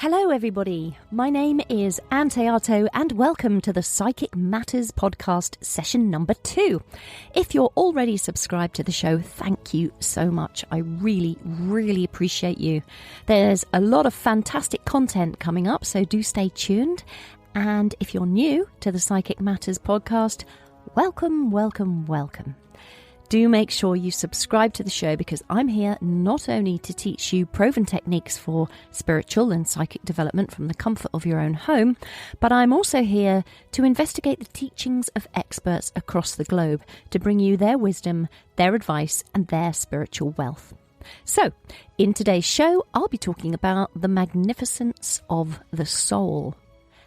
Hello everybody, my name is Ann Théato and welcome to the Psychic Matters podcast session number 2. If you're already subscribed to the show, thank you so much. I really appreciate you. There's a lot of fantastic content coming up, so do stay tuned. And if you're new to the Psychic Matters podcast, welcome. Do make sure you subscribe to the show because I'm here not only to teach you proven techniques for spiritual and psychic development from the comfort of your own home, but I'm also here to investigate the teachings of experts across the globe to bring you their wisdom, their advice, and their spiritual wealth. So, in today's show, I'll be talking about the magnificence of the soul.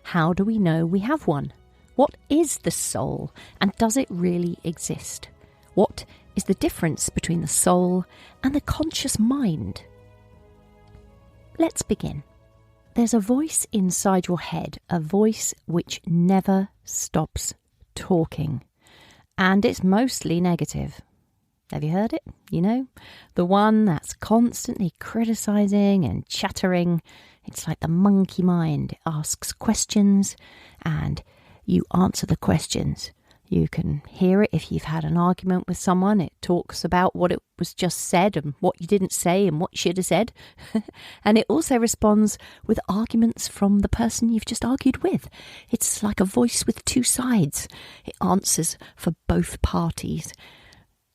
How do we know we have one? What is the soul, and does it really exist? What is the difference between the soul and the conscious mind? Let's begin. There's a voice inside your head, a voice which never stops talking, and it's mostly negative. Have you heard it? You know, the one that's constantly criticizing and chattering. It's like the monkey mind. It asks questions and you answer the questions. You can hear it if you've had an argument with someone. It talks about what it was just said and what you didn't say and what you should have said. And it also responds with arguments from the person you've just argued with. It's like a voice with two sides. It answers for both parties.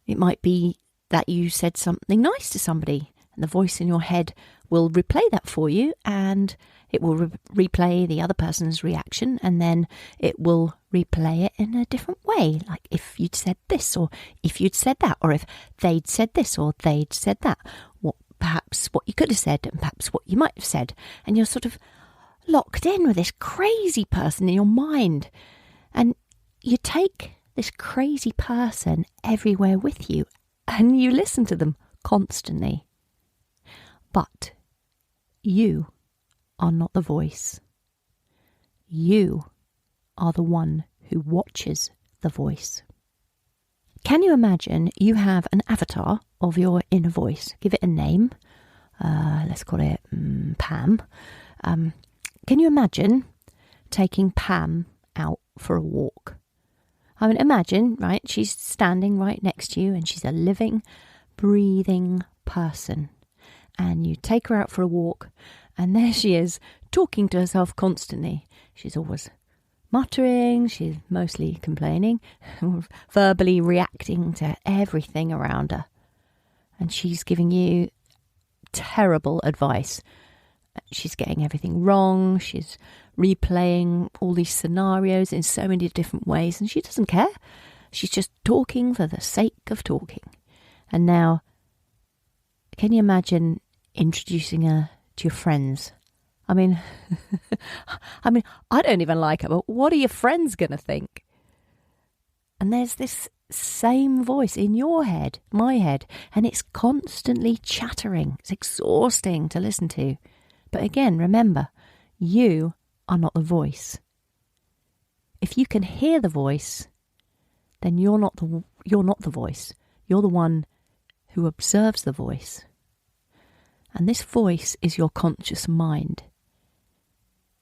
It might be that you said something nice to somebody and the voice in your head will replay that for you, and it will replay the other person's reaction, and then it will replay it in a different way, like if you'd said this, or if you'd said that, or if they'd said this, or they'd said that, perhaps what you could have said, and perhaps what you might have said, and you're sort of locked in with this crazy person in your mind, and you take this crazy person everywhere with you, and you listen to them constantly. But you are not the voice. You are the one who watches the voice. Can you imagine you have an avatar of your inner voice? Give it a name. Let's call it Pam. Can you imagine taking Pam out for a walk? I mean, imagine, right, she's standing right next to you and she's a living, breathing person. And you take her out for a walk, and there she is, talking to herself constantly. She's always muttering, she's mostly complaining, verbally reacting to everything around her. And she's giving you terrible advice. She's getting everything wrong, she's replaying all these scenarios in so many different ways, and she doesn't care. She's just talking for the sake of talking. And now, can you imagine introducing her to your friends? I mean, I don't even like her, but what are your friends going to think? And there's this same voice in your head, my head, and it's constantly chattering. It's exhausting to listen to. But again, remember, you are not the voice. If you can hear the voice, then you're not the voice. You're the one who observes the voice. And this voice is your conscious mind.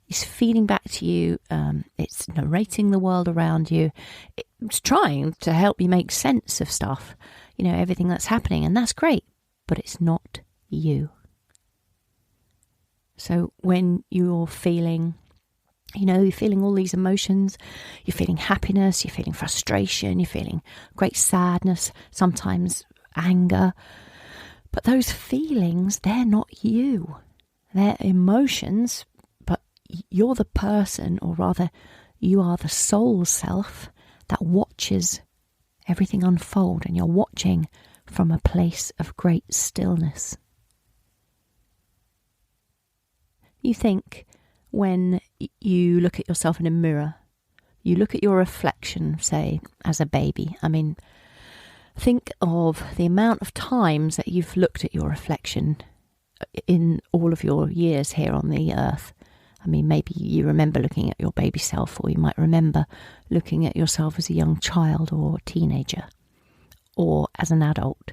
It's feeding back to you. It's narrating the world around you. It's trying to help you make sense of stuff, everything that's happening. And that's great, but it's not you. So when you're feeling, you're feeling all these emotions, you're feeling happiness, you're feeling frustration, you're feeling great sadness, sometimes anger. But those feelings, they're not you. They're emotions, but you're the person, or rather, you are the soul self that watches everything unfold, and you're watching from a place of great stillness. You think when you look at yourself in a mirror, you look at your reflection, say, as a baby. I mean, think of the amount of times that you've looked at your reflection in all of your years here on the earth. I mean, maybe you remember looking at your baby self, or you might remember looking at yourself as a young child or teenager, or as an adult.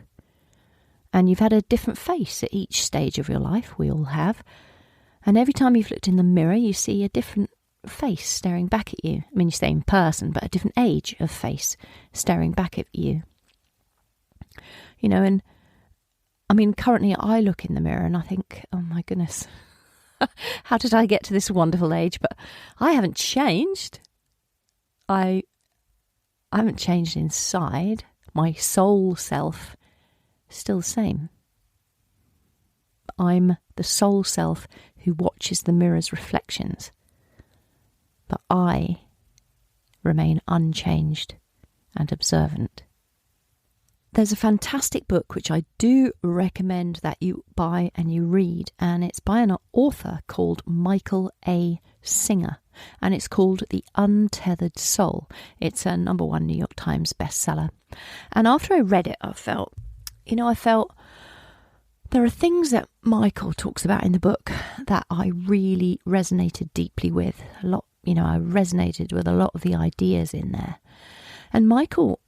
And you've had a different face at each stage of your life. We all have. And every time you've looked in the mirror, you see a different face staring back at you. I mean, you say in person, but a different age of face staring back at you. You know, and I mean, currently I look in the mirror and I think, oh my goodness, how did I get to this wonderful age? But I haven't changed. I haven't changed inside. My soul self is still the same. I'm the soul self who watches the mirror's reflections. But I remain unchanged and observant. There's a fantastic book which I do recommend that you buy and you read, and it's by an author called Michael A. Singer, and it's called The Untethered Soul. It's a #1 New York Times bestseller. And after I read it, I felt there are things that Michael talks about in the book that I really resonated deeply with. I resonated with a lot of the ideas in there. And Michael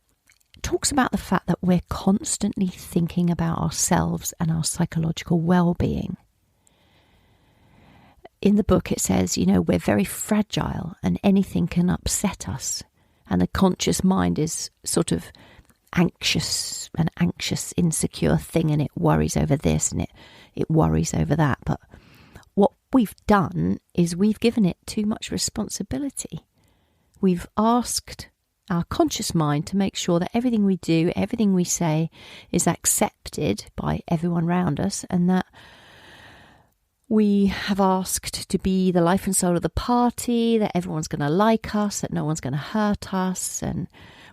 talks about the fact that we're constantly thinking about ourselves and our psychological well-being. In the book it says, we're very fragile and anything can upset us. And the conscious mind is sort of an anxious, insecure thing, and it worries over this and it worries over that. But what we've done is we've given it too much responsibility. We've asked our conscious mind to make sure that everything we do, everything we say is accepted by everyone around us, and that we have asked to be the life and soul of the party, that everyone's going to like us, that no one's going to hurt us, and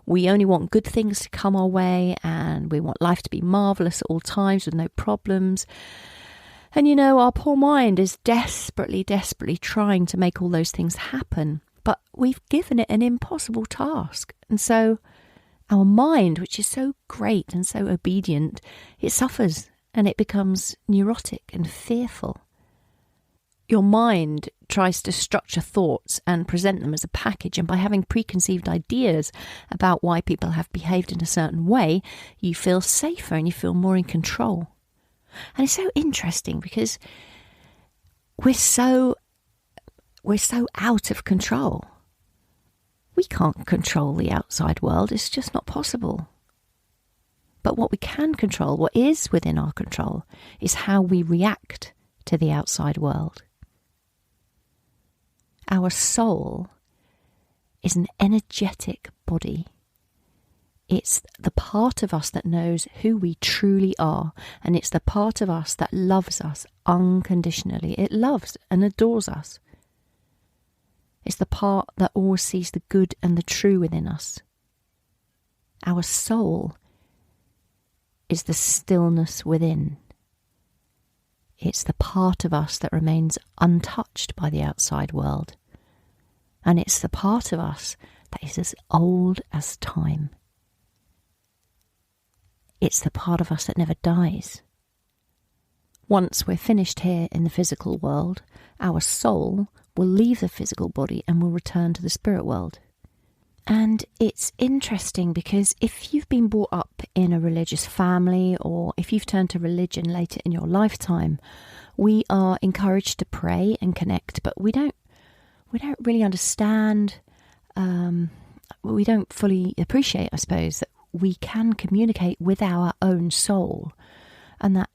we only want good things to come our way, and we want life to be marvellous at all times with no problems. And our poor mind is desperately trying to make all those things happen. But we've given it an impossible task. And so our mind, which is so great and so obedient, it suffers and it becomes neurotic and fearful. Your mind tries to structure thoughts and present them as a package. And by having preconceived ideas about why people have behaved in a certain way, you feel safer and you feel more in control. And it's so interesting because we're so out of control. We can't control the outside world. It's just not possible. But what we can control, what is within our control, is how we react to the outside world. Our soul is an energetic body. It's the part of us that knows who we truly are, and it's the part of us that loves us unconditionally. It loves and adores us. It's the part that always sees the good and the true within us. Our soul is the stillness within. It's the part of us that remains untouched by the outside world. And it's the part of us that is as old as time. It's the part of us that never dies. Once we're finished here in the physical world, our soul will leave the physical body and will return to the spirit world. And it's interesting because if you've been brought up in a religious family, or if you've turned to religion later in your lifetime, we are encouraged to pray and connect, but we don't really understand, we don't fully appreciate, I suppose, that we can communicate with our own soul, and that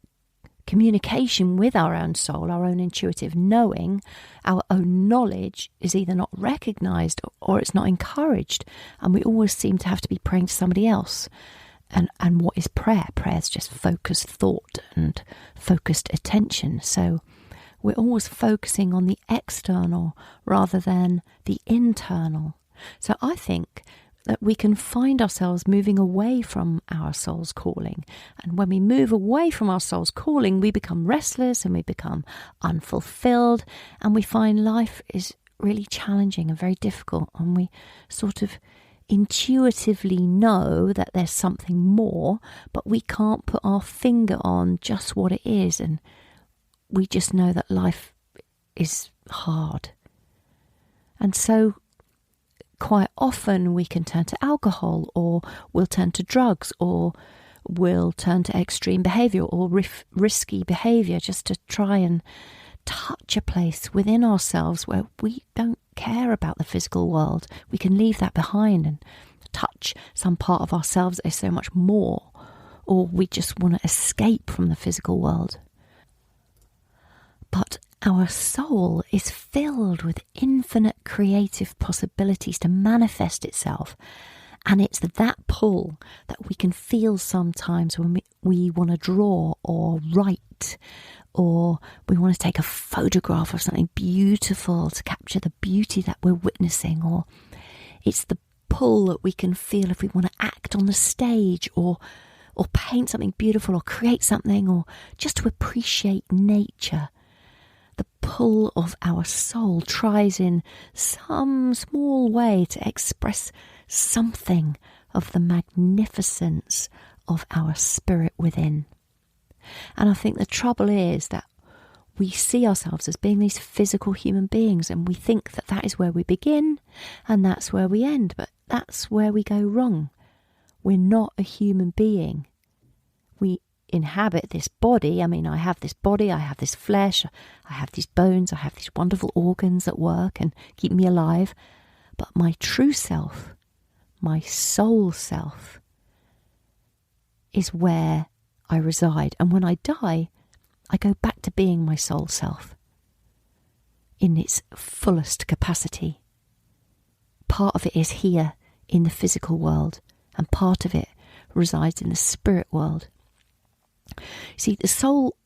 communication with our own soul, our own intuitive knowing, our own knowledge is either not recognised or it's not encouraged. And we always seem to have to be praying to somebody else. And what is prayer? Prayer is just focused thought and focused attention. So we're always focusing on the external rather than the internal. So I think that we can find ourselves moving away from our soul's calling. And when we move away from our soul's calling, we become restless and we become unfulfilled, and we find life is really challenging and very difficult, and we sort of intuitively know that there's something more, but we can't put our finger on just what it is, and we just know that life is hard. And so quite often we can turn to alcohol, or we'll turn to drugs, or we'll turn to extreme behaviour or risky behaviour just to try and touch a place within ourselves where we don't care about the physical world. We can leave that behind and touch some part of ourselves that is so much more, or we just want to escape from the physical world. But our soul is filled with infinite creative possibilities to manifest itself. And it's that pull that we can feel sometimes when we want to draw or write, or we want to take a photograph of something beautiful to capture the beauty that we're witnessing, or it's the pull that we can feel if we want to act on the stage, or paint something beautiful, or create something, or just to appreciate nature. The pull of our soul tries in some small way to express something of the magnificence of our spirit within. And I think the trouble is that we see ourselves as being these physical human beings, and we think that that is where we begin and that's where we end, but that's where we go wrong. We're not a human being. We inhabit this body. I mean, I have this body, I have this flesh, I have these bones, I have these wonderful organs that work and keep me alive. But my true self, my soul self, is where I reside. And when I die, I go back to being my soul self in its fullest capacity. Part of it is here in the physical world, and part of it resides in the spirit world. See, the soul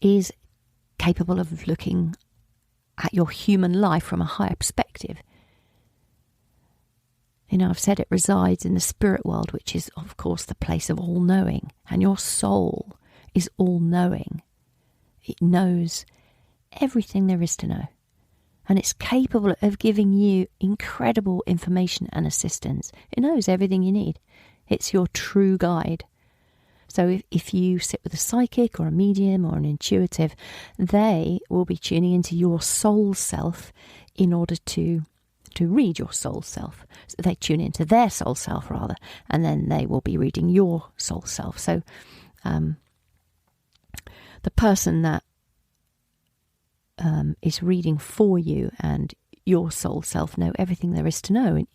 is capable of looking at your human life from a higher perspective. You know, I've said it resides in the spirit world, which is, of course, the place of all-knowing. And your soul is all-knowing. It knows everything there is to know. And it's capable of giving you incredible information and assistance. It knows everything you need. It's your true guide. So if you sit with a psychic or a medium or an intuitive, they will be tuning into your soul self in order to read your soul self. So they tune into their soul self rather, and then they will be reading your soul self. So the person that is reading for you and your soul self know everything there is to know. And,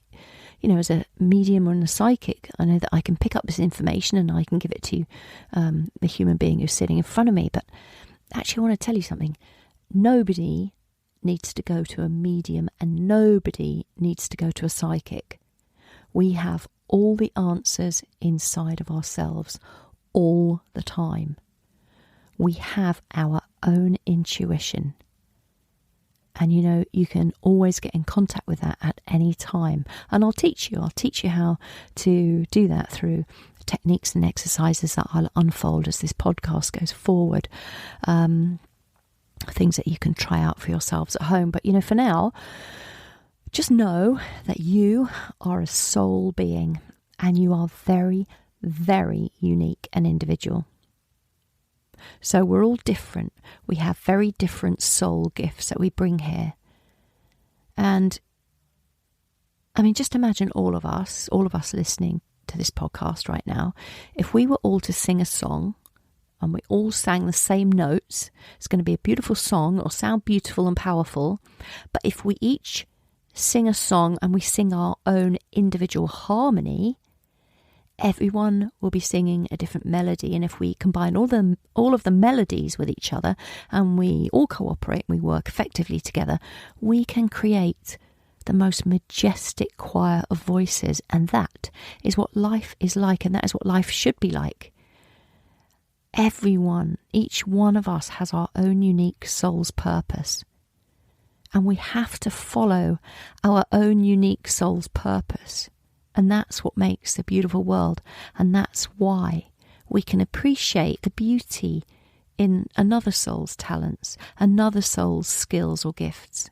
you know, as a medium or a psychic, I know that I can pick up this information and I can give it to the human being who's sitting in front of me. But actually, I want to tell you something. Nobody needs to go to a medium and nobody needs to go to a psychic. We have all the answers inside of ourselves all the time. We have our own intuition. And, you know, you can always get in contact with that at any time. And I'll teach you how to do that through techniques and exercises that I'll unfold as this podcast goes forward. Things that you can try out for yourselves at home. But, you know, for now, just know that you are a soul being and you are very, very unique and individual. So we're all different. We have very different soul gifts that we bring here. And I mean, just imagine all of us listening to this podcast right now, if we were all to sing a song and we all sang the same notes, it's going to be a beautiful song. It'll sound beautiful and powerful. But if we each sing a song and we sing our own individual harmony, everyone will be singing a different melody. And if we combine all of the melodies with each other and we all cooperate and we work effectively together, we can create the most majestic choir of voices. And that is what life is like, and that is what life should be like. Everyone, each one of us has our own unique soul's purpose. And we have to follow our own unique soul's purpose. And that's what makes the beautiful world. And that's why we can appreciate the beauty in another soul's talents, another soul's skills or gifts.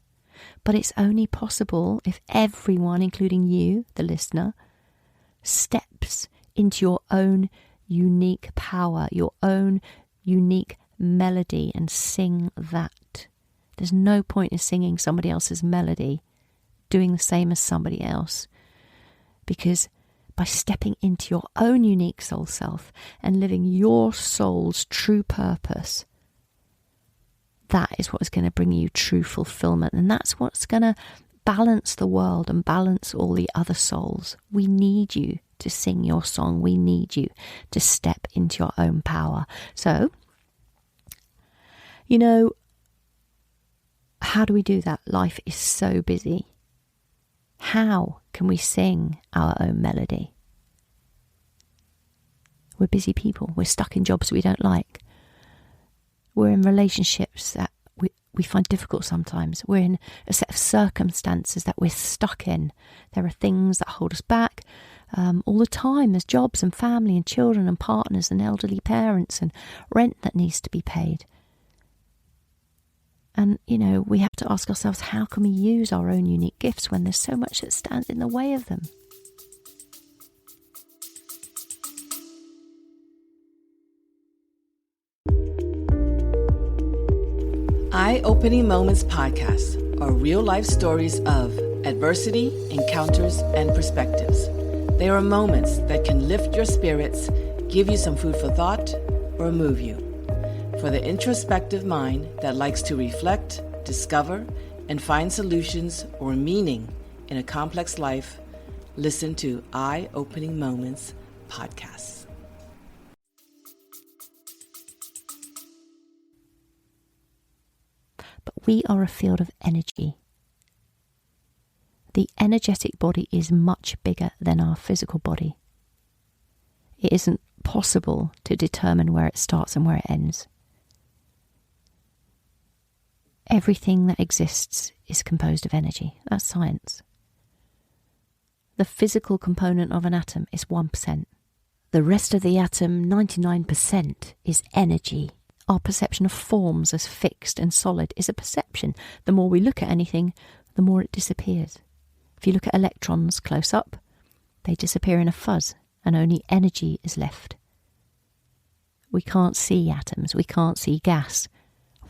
But it's only possible if everyone, including you, the listener, steps into your own unique power, your own unique melody, and sing that. There's no point in singing somebody else's melody, doing the same as somebody else. Because by stepping into your own unique soul self and living your soul's true purpose, that is what is going to bring you true fulfillment. And that's what's going to balance the world and balance all the other souls. We need you to sing your song. We need you to step into your own power. So, how do we do that? Life is so busy. How can we sing our own melody? We're busy people. We're stuck in jobs we don't like. We're in relationships that we find difficult sometimes. We're in a set of circumstances that we're stuck in. There are things that hold us back all the time. There's jobs and family and children and partners and elderly parents and rent that needs to be paid. And, we have to ask ourselves, how can we use our own unique gifts when there's so much that stands in the way of them? Eye-Opening Moments podcasts are real-life stories of adversity, encounters, and perspectives. They are moments that can lift your spirits, give you some food for thought, or move you. For the introspective mind that likes to reflect, discover, and find solutions or meaning in a complex life, listen to Eye-Opening Moments podcasts. But we are a field of energy. The energetic body is much bigger than our physical body. It isn't possible to determine where it starts and where it ends. Everything that exists is composed of energy. That's science. The physical component of an atom is 1%. The rest of the atom, 99%, is energy. Our perception of forms as fixed and solid is a perception. The more we look at anything, the more it disappears. If you look at electrons close up, they disappear in a fuzz and only energy is left. We can't see atoms, we can't see gas,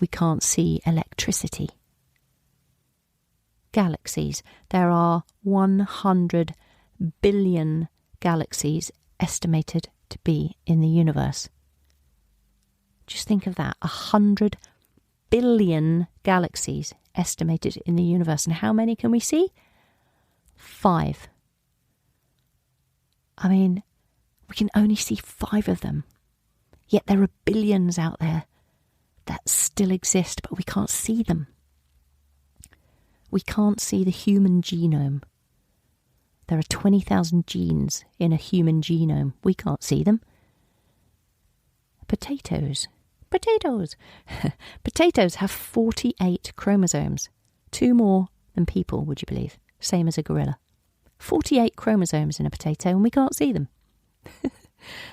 we can't see electricity. Galaxies. There are 100 billion galaxies estimated to be in the universe. Just think of that, 100 billion galaxies estimated in the universe. And how many can we see? 5. I mean, we can only see 5 of them. Yet there are billions out there that still exist, but we can't see them. We can't see the human genome. There are 20,000 genes in a human genome. We can't see them. Potatoes. Potatoes have 48 chromosomes. 2 more than people, would you believe? Same as a gorilla. 48 chromosomes in a potato, and we can't see them.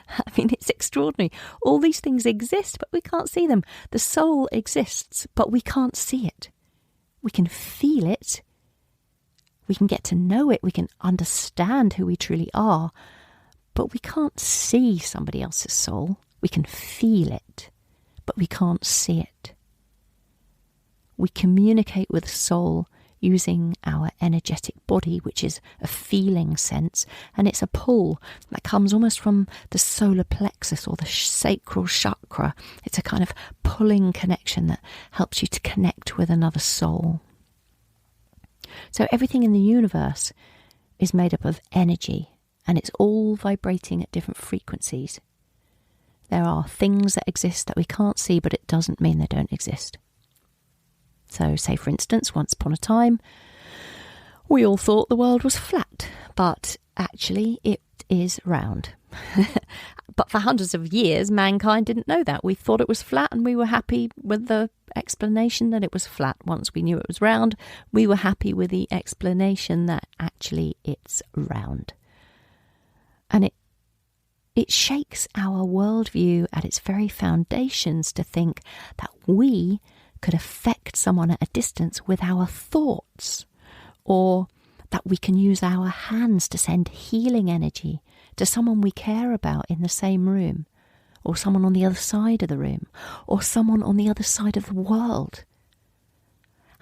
I mean, it's extraordinary. All these things exist, but we can't see them. The soul exists, but we can't see it. We can feel it. We can get to know it. We can understand who we truly are, but we can't see somebody else's soul. We can feel it, but we can't see it. We communicate with soul using our energetic body, which is a feeling sense, and it's a pull that comes almost from the solar plexus or the sacral chakra. It's a kind of pulling connection that helps you to connect with another soul. So everything in the universe is made up of energy, and it's all vibrating at different frequencies. There are things that exist that we can't see, but it doesn't mean they don't exist. So, say for instance, once upon a time, we all thought the world was flat, but actually it is round. But for hundreds of years, mankind didn't know that. We thought it was flat and we were happy with the explanation that it was flat. Once we knew it was round, we were happy with the explanation that actually it's round. And it shakes our worldview at its very foundations to think that we could affect someone at a distance with our thoughts, or that we can use our hands to send healing energy to someone we care about in the same room, or someone on the other side of the room, or someone on the other side of the world.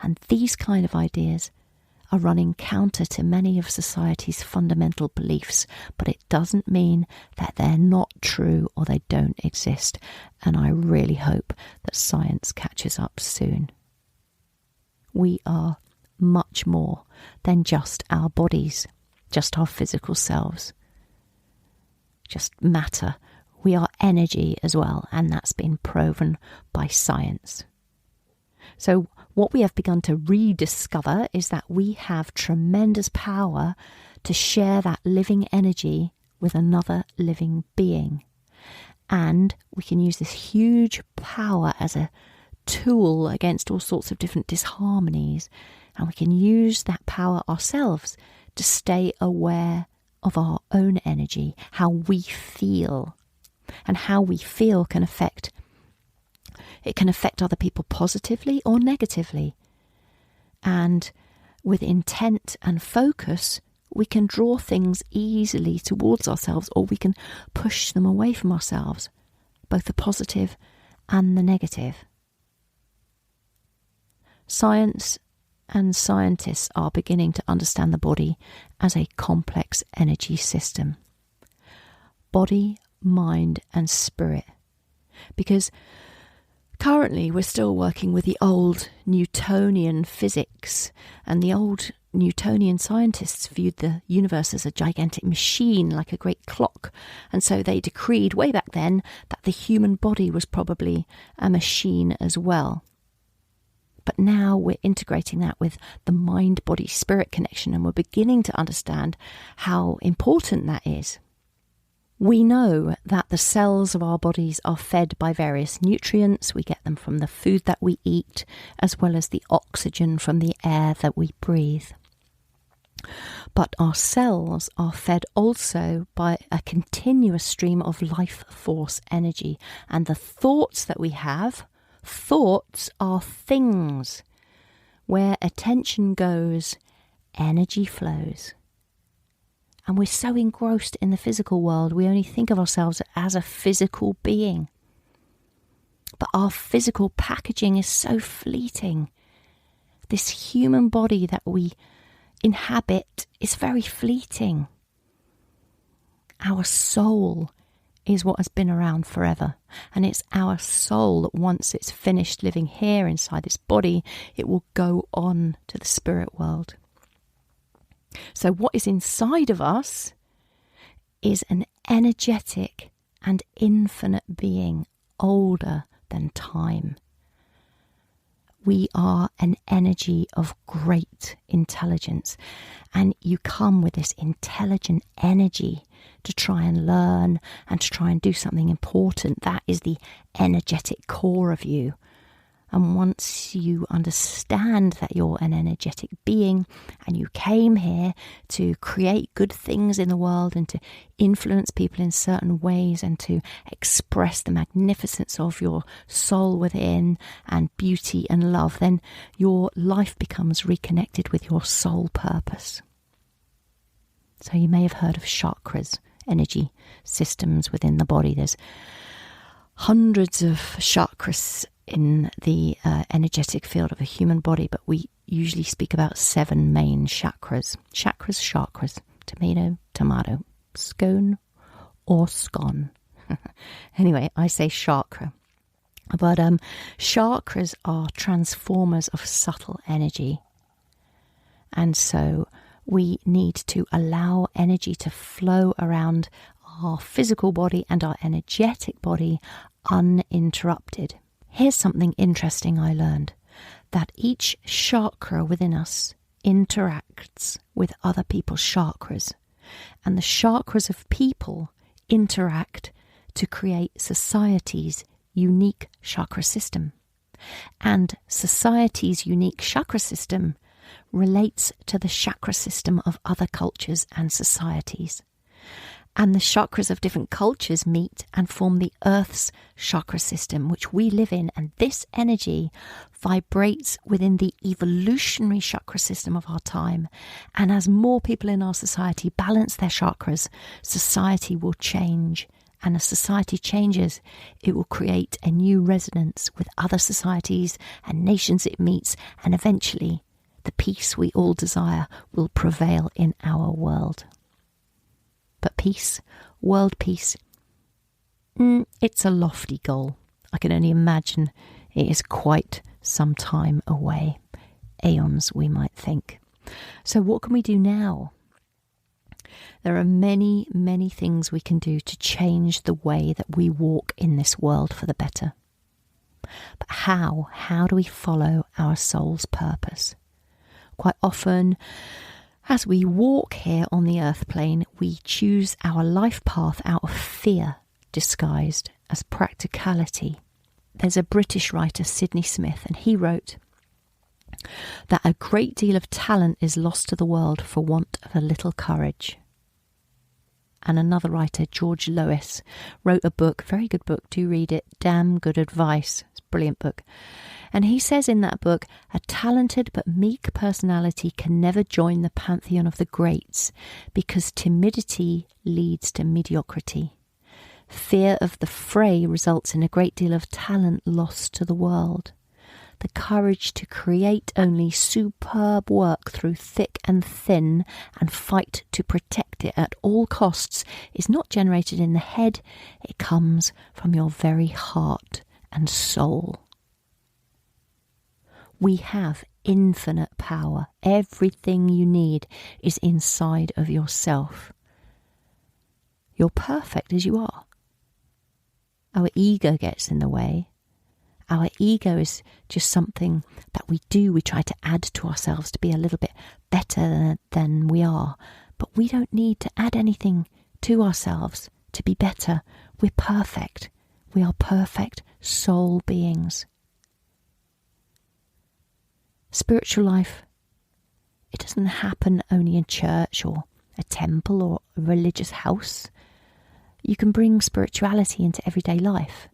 And these kind of ideas are running counter to many of society's fundamental beliefs, but it doesn't mean that they're not true or they don't exist. And I really hope that science catches up soon. We are much more than just our bodies, just our physical selves, just matter. We are energy as well, and that's been proven by science. So what we have begun to rediscover is that we have tremendous power to share that living energy with another living being. And we can use this huge power as a tool against all sorts of different disharmonies. And we can use that power ourselves to stay aware of our own energy, how we feel. And how we feel can affect other people positively or negatively. And with intent and focus, we can draw things easily towards ourselves, or we can push them away from ourselves, both the positive and the negative. Science and scientists are beginning to understand the body as a complex energy system. Body, mind and spirit. Because currently we're still working with the old Newtonian physics, and the old Newtonian scientists viewed the universe as a gigantic machine, like a great clock, and so they decreed way back then that the human body was probably a machine as well. But now we're integrating that with the mind-body-spirit connection, and we're beginning to understand how important that is. We know that the cells of our bodies are fed by various nutrients. We get them from the food that we eat, as well as the oxygen from the air that we breathe. But our cells are fed also by a continuous stream of life force energy. And the thoughts that we have, thoughts are things. Where attention goes, energy flows. And we're so engrossed in the physical world, we only think of ourselves as a physical being. But our physical packaging is so fleeting. This human body that we inhabit is very fleeting. Our soul is what has been around forever. And it's our soul that once it's finished living here inside this body, it will go on to the spirit world. So what is inside of us is an energetic and infinite being, older than time. We are an energy of great intelligence, and you come with this intelligent energy to try and learn and to try and do something important. That is the energetic core of you. And once you understand that you're an energetic being and you came here to create good things in the world and to influence people in certain ways and to express the magnificence of your soul within and beauty and love, then your life becomes reconnected with your soul purpose. So you may have heard of chakras, energy systems within the body. There's hundreds of chakras in the energetic field of a human body, but we usually speak about 7 main chakras. Chakras, tomato, tomato, scone or scone. Anyway, I say chakra. But chakras are transformers of subtle energy. And so we need to allow energy to flow around our physical body and our energetic body uninterrupted. Here's something interesting I learned, that each chakra within us interacts with other people's chakras, and the chakras of people interact to create society's unique chakra system. And society's unique chakra system relates to the chakra system of other cultures and societies. And the chakras of different cultures meet and form the Earth's chakra system, which we live in. And this energy vibrates within the evolutionary chakra system of our time. And as more people in our society balance their chakras, society will change. And as society changes, it will create a new resonance with other societies and nations it meets. And eventually, the peace we all desire will prevail in our world. But peace, world peace, it's a lofty goal. I can only imagine it is quite some time away. Aeons, we might think. So what can we do now? There are many, many things we can do to change the way that we walk in this world for the better. But how? How do we follow our soul's purpose? Quite often, as we walk here on the earth plane, we choose our life path out of fear, disguised as practicality. There's a British writer, Sydney Smith, and he wrote that a great deal of talent is lost to the world for want of a little courage. And another writer, George Lois, wrote a book, very good book, do read it, Damn Good Advice. It's a brilliant book. And he says in that book, a talented but meek personality can never join the pantheon of the greats because timidity leads to mediocrity. Fear of the fray results in a great deal of talent lost to the world. The courage to create only superb work through thick and thin and fight to protect it at all costs is not generated in the head, it comes from your very heart and soul. We have infinite power. Everything you need is inside of yourself. You're perfect as you are. Our ego gets in the way. Our ego is just something that we do. We try to add to ourselves to be a little bit better than we are. But we don't need to add anything to ourselves to be better. We're perfect. We are perfect soul beings. Spiritual life, it doesn't happen only in church or a temple or a religious house. You can bring spirituality into everyday life.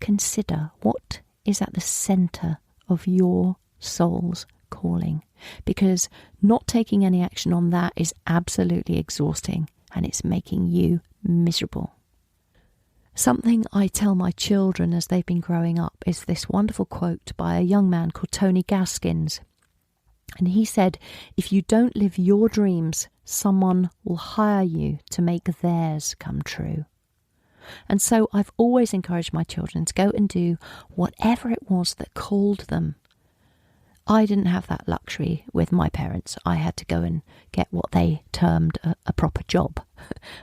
Consider what is at the centre of your soul's calling, because not taking any action on that is absolutely exhausting and it's making you miserable. Something I tell my children as they've been growing up is this wonderful quote by a young man called Tony Gaskins. And he said, if you don't live your dreams, someone will hire you to make theirs come true. And so I've always encouraged my children to go and do whatever it was that called them. I didn't have that luxury with my parents. I had to go and get what they termed a proper job.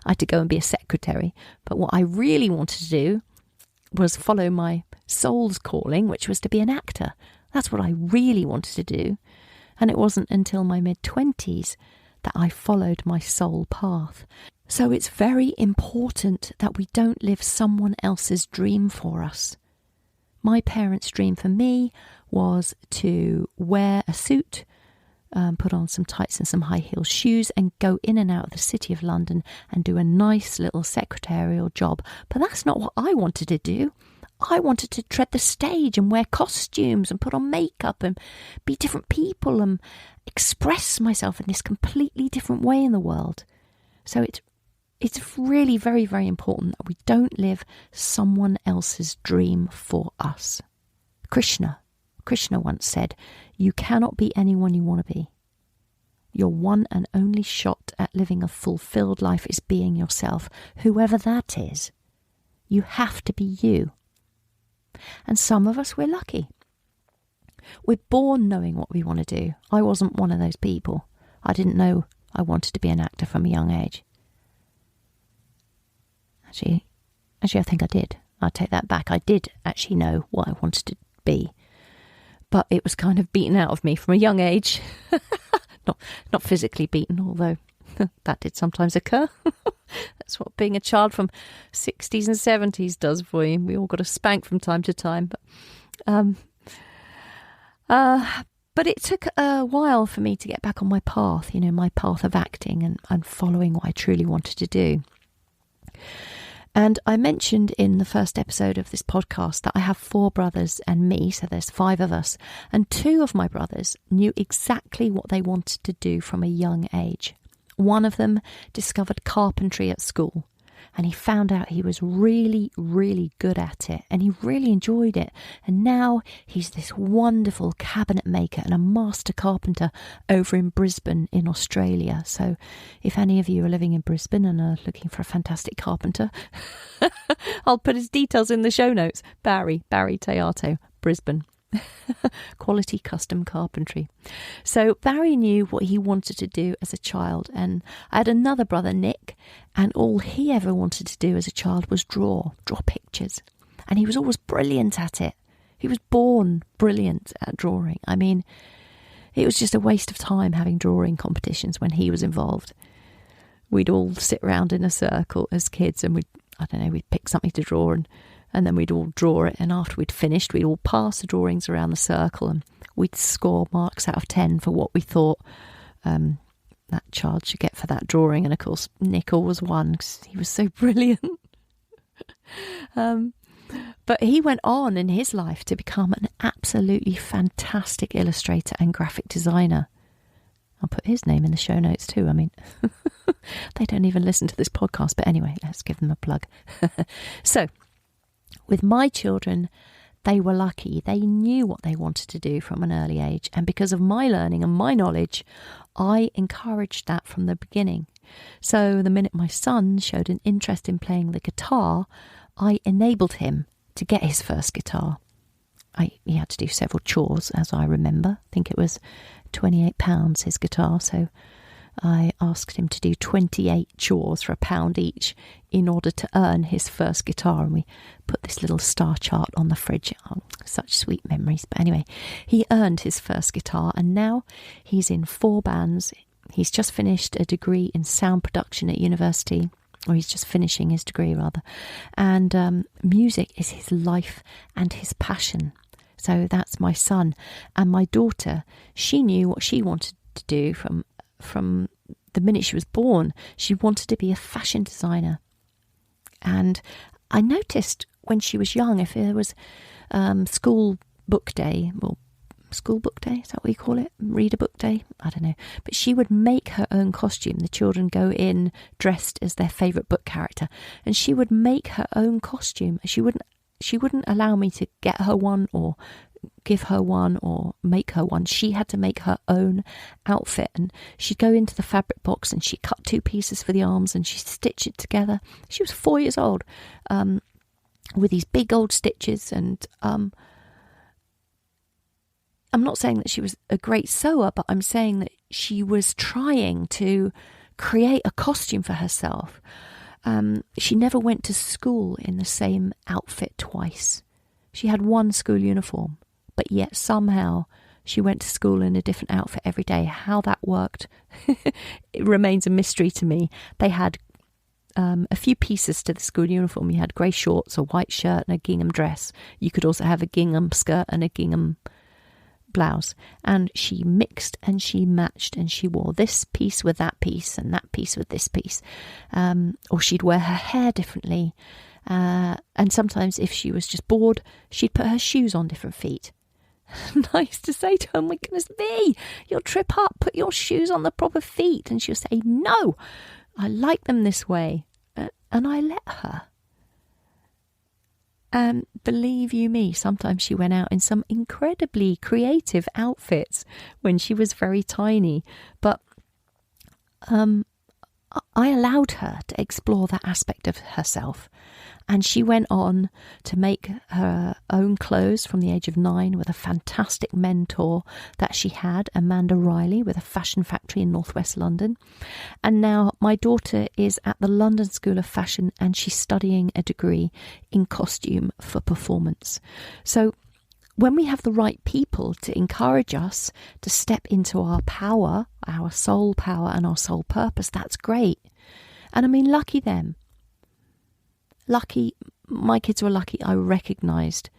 I had to go and be a secretary. But what I really wanted to do was follow my soul's calling, which was to be an actor. That's what I really wanted to do. And it wasn't until my mid-20s that I followed my soul path. So it's very important that we don't live someone else's dream for us. My parents' dream for me was to wear a suit, put on some tights and some high heel shoes and go in and out of the city of London and do a nice little secretarial job. But that's not what I wanted to do. I wanted to tread the stage and wear costumes and put on makeup and be different people and express myself in this completely different way in the world. So it's really very, very important that we don't live someone else's dream for us. Krishna once said, you cannot be anyone you want to be. Your one and only shot at living a fulfilled life is being yourself, whoever that is. You have to be you. And some of us, we're lucky. We're born knowing what we want to do. I wasn't one of those people. I didn't know I wanted to be an actor from a young age. Actually, I think I did. I'll take that back. I did actually know what I wanted to be. But it was kind of beaten out of me from a young age. Not physically beaten, although that did sometimes occur. That's what being a child from 60s and 70s does for you. We all got a spank from time to time. But it took a while for me to get back on my path, my path of acting and following what I truly wanted to do. And I mentioned in the first episode of this podcast that I have 4 brothers and me, so there's 5 of us. And 2 of my brothers knew exactly what they wanted to do from a young age. One of them discovered carpentry at school, and he found out he was really, really good at it, and he really enjoyed it. And now he's this wonderful cabinet maker and a master carpenter over in Brisbane in Australia. So if any of you are living in Brisbane and are looking for a fantastic carpenter, I'll put his details in the show notes. Barry Théato, Brisbane. Quality custom carpentry. So Barry knew what he wanted to do as a child, and I had another brother, Nick, and all he ever wanted to do as a child was draw pictures, and he was always brilliant at it. He was born brilliant at drawing. I mean, it was just a waste of time having drawing competitions when he was involved. We'd all sit around in a circle as kids, and we'd pick something to draw, and then we'd all draw it, and after we'd finished, we'd all pass the drawings around the circle, and we'd score marks out of 10 for what we thought that child should get for that drawing. And of course, Nick always won because he was so brilliant. But he went on in his life to become an absolutely fantastic illustrator and graphic designer. I'll put his name in the show notes too. I mean, they don't even listen to this podcast, but anyway, let's give them a plug. So, with my children, they were lucky. They knew what they wanted to do from an early age. And because of my learning and my knowledge, I encouraged that from the beginning. So the minute my son showed an interest in playing the guitar, I enabled him to get his first guitar. He had to do several chores, as I remember. I think it was £28, his guitar. So I asked him to do 28 chores for £1 each in order to earn his first guitar. And we put this little star chart on the fridge. Oh, such sweet memories. But anyway, he earned his first guitar, and now he's in 4 bands. He's just finished a degree in sound production at university, or he's just finishing his degree rather. And music is his life and his passion. So that's my son. And my daughter, she knew what she wanted to do from the minute she was born. She wanted to be a fashion designer. And I noticed when she was young, if there was school book day, is that what you call it? Reader book day? I don't know. But she would make her own costume. The children go in dressed as their favourite book character, and she would make her own costume. She wouldn't allow me to get her one or give her one or make her one. She had to make her own outfit, and she'd go into the fabric box and she'd cut 2 pieces for the arms and she'd stitch it together. She was 4 years old, with these big old stitches, and I'm not saying that she was a great sewer, but I'm saying that she was trying to create a costume for herself. She never went to school in the same outfit twice. She had one school uniform, but yet somehow she went to school in a different outfit every day. How that worked, it remains a mystery to me. They had a few pieces to the school uniform. You had grey shorts, a white shirt and a gingham dress. You could also have a gingham skirt and a gingham blouse, and she mixed and she matched, and she wore this piece with that piece and that piece with this piece, or she'd wear her hair differently, and sometimes if she was just bored, she'd put her shoes on different feet. Nice to say to her, my goodness me, you'll trip up, put your shoes on the proper feet. And she'll say, no, I like them this way, and I let her. And believe you me, sometimes she went out in some incredibly creative outfits when she was very tiny. But I allowed her to explore that aspect of herself. And she went on to make her own clothes from the age of 9 with a fantastic mentor that she had, Amanda Riley, with a fashion factory in northwest London. And now my daughter is at the London School of Fashion, and she's studying a degree in costume for performance. So when we have the right people to encourage us to step into our power, our soul power and our soul purpose, that's great. And I mean, lucky them. Lucky, my kids were lucky. I recognised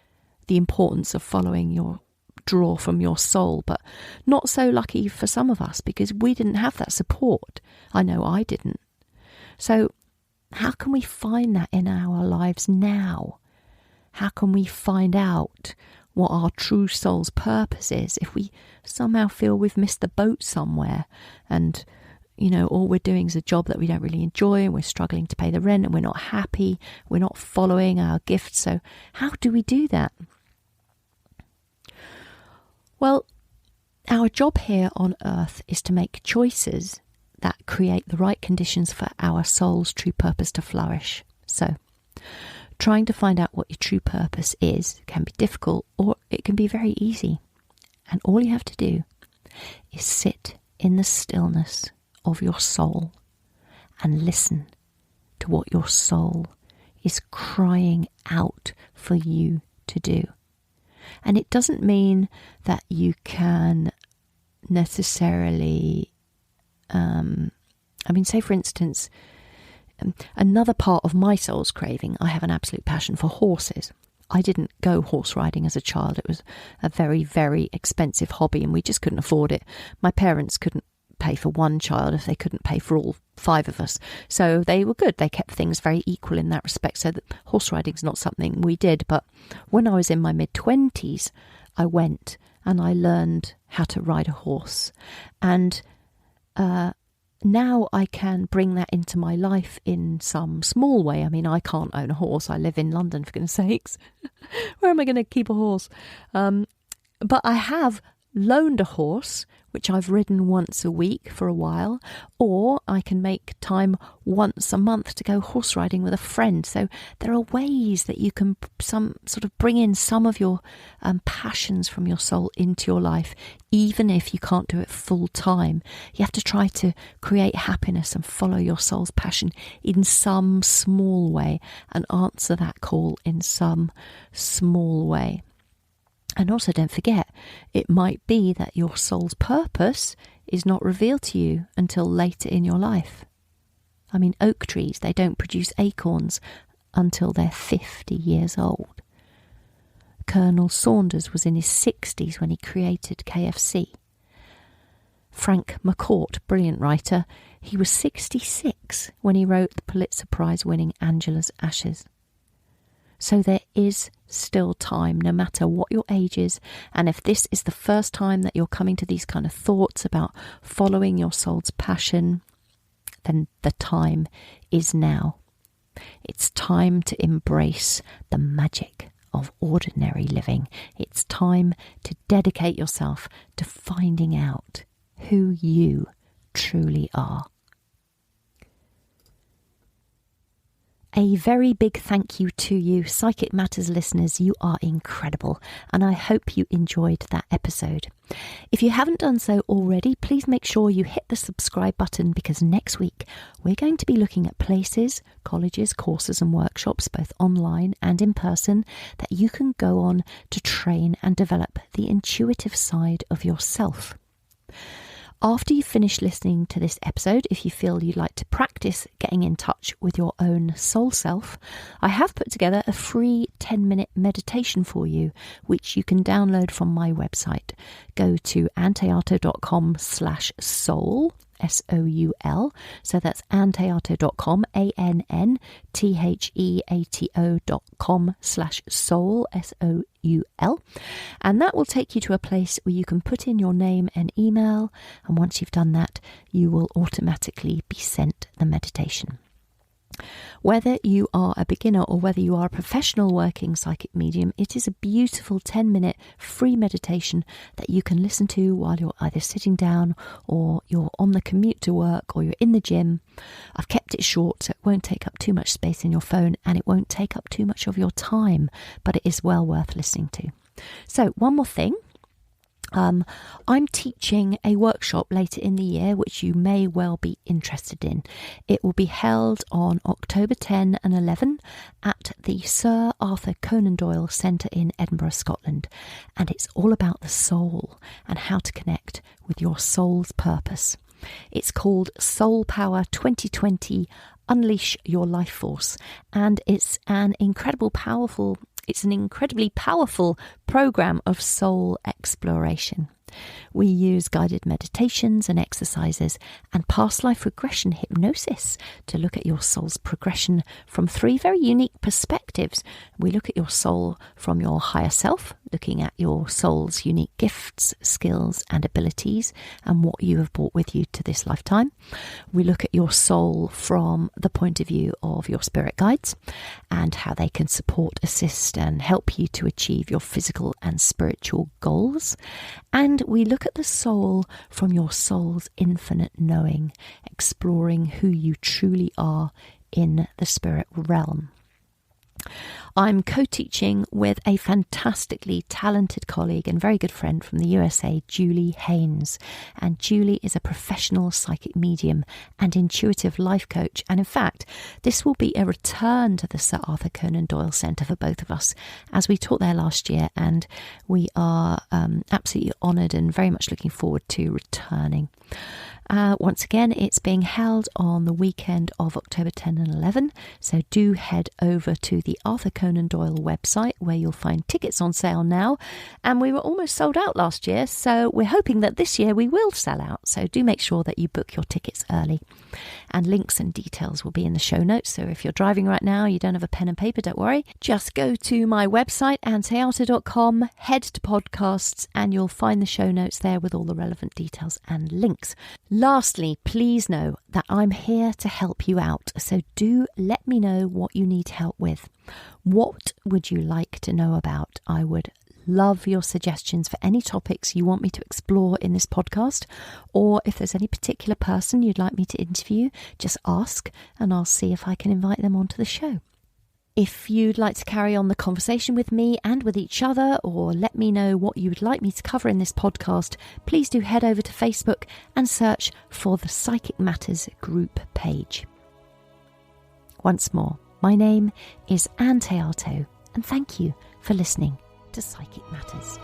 the importance of following your draw from your soul, but not so lucky for some of us because we didn't have that support. I know I didn't. So how can we find that in our lives now? How can we find out what our true soul's purpose is if we somehow feel we've missed the boat somewhere and all we're doing is a job that we don't really enjoy, and we're struggling to pay the rent, and we're not happy, we're not following our gifts. So how do we do that? Well, our job here on earth is to make choices that create the right conditions for our soul's true purpose to flourish. So trying to find out what your true purpose is can be difficult, or it can be very easy. And all you have to do is sit in the stillness of your soul and listen to what your soul is crying out for you to do. And it doesn't mean that you can necessarily, say for instance, another part of my soul's craving, I have an absolute passion for horses. I didn't go horse riding as a child. It was a very, very expensive hobby and we just couldn't afford it. My parents couldn't pay for one child if they couldn't pay for all 5 of us. So they were good. They kept things very equal in that respect. So that horse riding is not something we did. But when I was in my mid-20s, I went and I learned how to ride a horse. And now I can bring that into my life in some small way. I mean, I can't own a horse. I live in London, for goodness sakes. Where am I going to keep a horse? But I have loaned a horse, which I've ridden once a week for a while, or I can make time once a month to go horse riding with a friend. So there are ways that you can bring in some of your passions from your soul into your life, even if you can't do it full time. You have to try to create happiness and follow your soul's passion in some small way and answer that call in some small way. And also don't forget, it might be that your soul's purpose is not revealed to you until later in your life. I mean, oak trees, they don't produce acorns until they're 50 years old. Colonel Saunders was in his 60s when he created KFC. Frank McCourt, brilliant writer, he was 66 when he wrote the Pulitzer Prize-winning Angela's Ashes. So there is still time, no matter what your age is. And if this is the first time that you're coming to these kind of thoughts about following your soul's passion, then the time is now. It's time to embrace the magic of ordinary living. It's time to dedicate yourself to finding out who you truly are. A very big thank you to you, Psychic Matters listeners. You are incredible, and I hope you enjoyed that episode. If you haven't done so already, please make sure you hit the subscribe button, because next week we're going to be looking at places, colleges, courses and workshops, both online and in person, that you can go on to train and develop the intuitive side of yourself. After you finish listening to this episode, if you feel you'd like to practice getting in touch with your own soul self, I have put together a free 10-minute meditation for you, which you can download from my website. Go to annthéato.com/soul, SOUL. So that's annthéato.com, ANNTHEATO.com/soul, SOUL. And that will take you to a place where you can put in your name and email. And once you've done that, you will automatically be sent the meditation. Whether you are a beginner or whether you are a professional working psychic medium, it is a beautiful 10-minute free meditation that you can listen to while you're either sitting down or you're on the commute to work or you're in the gym. I've kept it short so it won't take up too much space in your phone and it won't take up too much of your time, but it is well worth listening to. So one more thing. I'm teaching a workshop later in the year, which you may well be interested in. It will be held on October 10 and 11 at the Sir Arthur Conan Doyle Centre in Edinburgh, Scotland. And it's all about the soul and how to connect with your soul's purpose. It's called Soul Power 2020 Unleash Your Life Force. And it's an incredibly powerful program of soul exploration. We use guided meditations and exercises and past life regression hypnosis to look at your soul's progression from 3 very unique perspectives. We look at your soul from your higher self, looking at your soul's unique gifts, skills and abilities and what you have brought with you to this lifetime. We look at your soul from the point of view of your spirit guides and how they can support, assist and help you to achieve your physical and spiritual goals. And we look at the soul from your soul's infinite knowing, exploring who you truly are in the spirit realm. I'm co-teaching with a fantastically talented colleague and very good friend from the USA, Julie Haynes. And Julie is a professional psychic medium and intuitive life coach. And in fact, this will be a return to the Sir Arthur Conan Doyle Centre for both of us, as we taught there last year. And we are absolutely honoured and very much looking forward to returning. Once again, it's being held on the weekend of October 10 and 11, so do head over to the Arthur Conan Doyle website where you'll find tickets on sale now, and we were almost sold out last year, so we're hoping that this year we will sell out, so do make sure that you book your tickets early. And links and details will be in the show notes, so if you're driving right now, you don't have a pen and paper, don't worry. Just go to my website, anntheato.com, head to podcasts, and you'll find the show notes there with all the relevant details and links. Lastly, please know that I'm here to help you out, so do let me know what you need help with. What would you like to know about? I would love your suggestions for any topics you want me to explore in this podcast, or if there's any particular person you'd like me to interview, just ask and I'll see if I can invite them onto the show. If you'd like to carry on the conversation with me and with each other, or let me know what you would like me to cover in this podcast, please do head over to Facebook and search for the Psychic Matters group page. Once more, my name is Ann Théato, and thank you for listening to Psychic Matters.